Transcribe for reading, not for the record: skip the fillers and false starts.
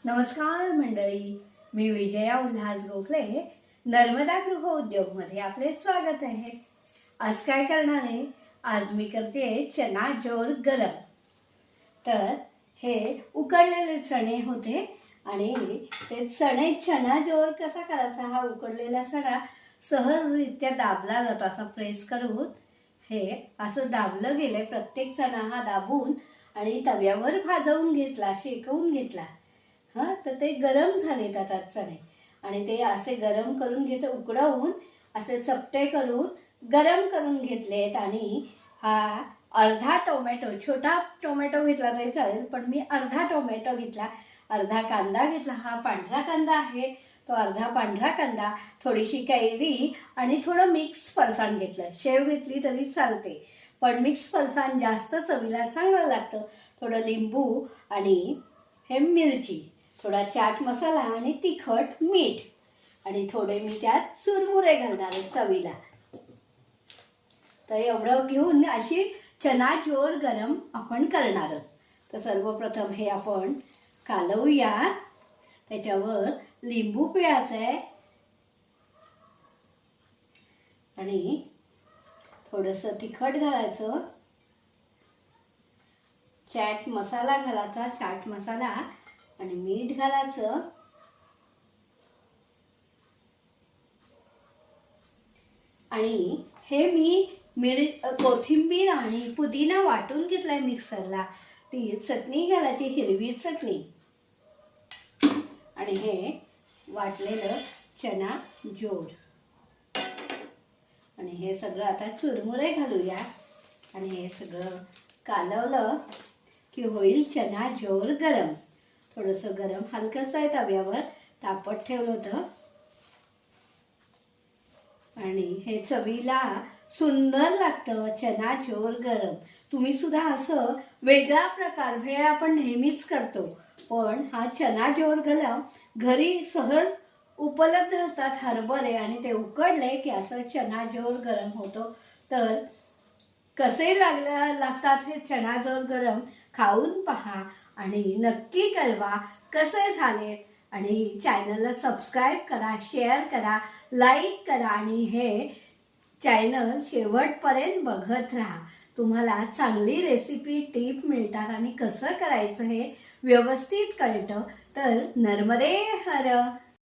नमस्कार मंडळी, मी विजया उल्हास गोखले नर्मदा गृह उद्योगमध्ये आपले स्वागत आहे। आज काय करणार आहे? आज मी करते चना जोर गरम। तर हे उकडलेले चणे होते आणि ते चना जोर कसा करायचा? हा उकडलेला चणा सहजरित्या दाबला जातो, असा प्रेस करून हे असं दाबलं गेले। प्रत्येक चणा हा दाबून आणि तव्यावर भाजवून घेतला, शेकवून घेतला। तर ते गरम झालेत आता चणे आणि ते असे गरम करून घेतले, उकडवून असे चपटे करून गरम करून घेतलेत। आणि हा अर्धा टोमॅटो, छोटा टोमॅटो घेतला तरी चालेल, पण मी अर्धा टोमॅटो घेतला। अर्धा कांदा घेतला, हा पांढरा कांदा आहे तो अर्धा पांढरा कांदा, थोडीशी कैरी आणि थोडं मिक्स फरसाण घेतलं। शेव घेतली तरी चालते, पण मिक्स फरसाण जास्त चवीला चांगलं लागतं। थोडं लिंबू आणि हे मिरची, थोडा चाट मसाला आणि तिखट, मीठ आणि थोडे मी त्यात चुरमुरे घालणार आहे चवीला। तर एवढं घेऊन अशी चना जोर गरम आपण करणार आहोत। तर सर्वप्रथम हे आपण कालवूया, त्याच्यावर लिंबू पिळायचं आहे आणि थोडंसं तिखट घालायचं, चाट मसाला घालायचा, चाट मसाला आणि मीठ घालायचं आणि हे मी कोथिंबीर आणि पुदिना वाटून घेतलाय मिक्सरला। ती चटणी घालायची, हिरवी चटणी आणि हे वाटलेलं चना जोर आणि हे सगळं आता चुरमुरे घालूया आणि हे सगळं कालवलं की होईल चना जोर गरम। थोडंसं गरम हलकंसं आहे, तव्यावर तापत ठेवलं होतं आणि हे चवीला सुंदर लागतं चना जोर गरम। तुम्ही सुद्धा असं वेगळा प्रकार, भेळ आपण नेहमीच करतो, पण हा चना जोर गरम घरी सहज उपलब्ध असतात हरभरे आणि ते उकडले की असं चना जोर गरम होतो। तर कसे लागतात हे चना जोर गरम खाऊन पहा आणि नक्की कळवा कसे झाले। आणि चॅनलला सबस्क्राईब करा, शेअर करा, लाईक करा आणि हे चॅनल शेवटपर्यंत बघत राहा। तुम्हाला चांगली रेसिपी टिप मिळतात आणि कसं करायचं हे व्यवस्थित कळतं। तर नर्मदे हर।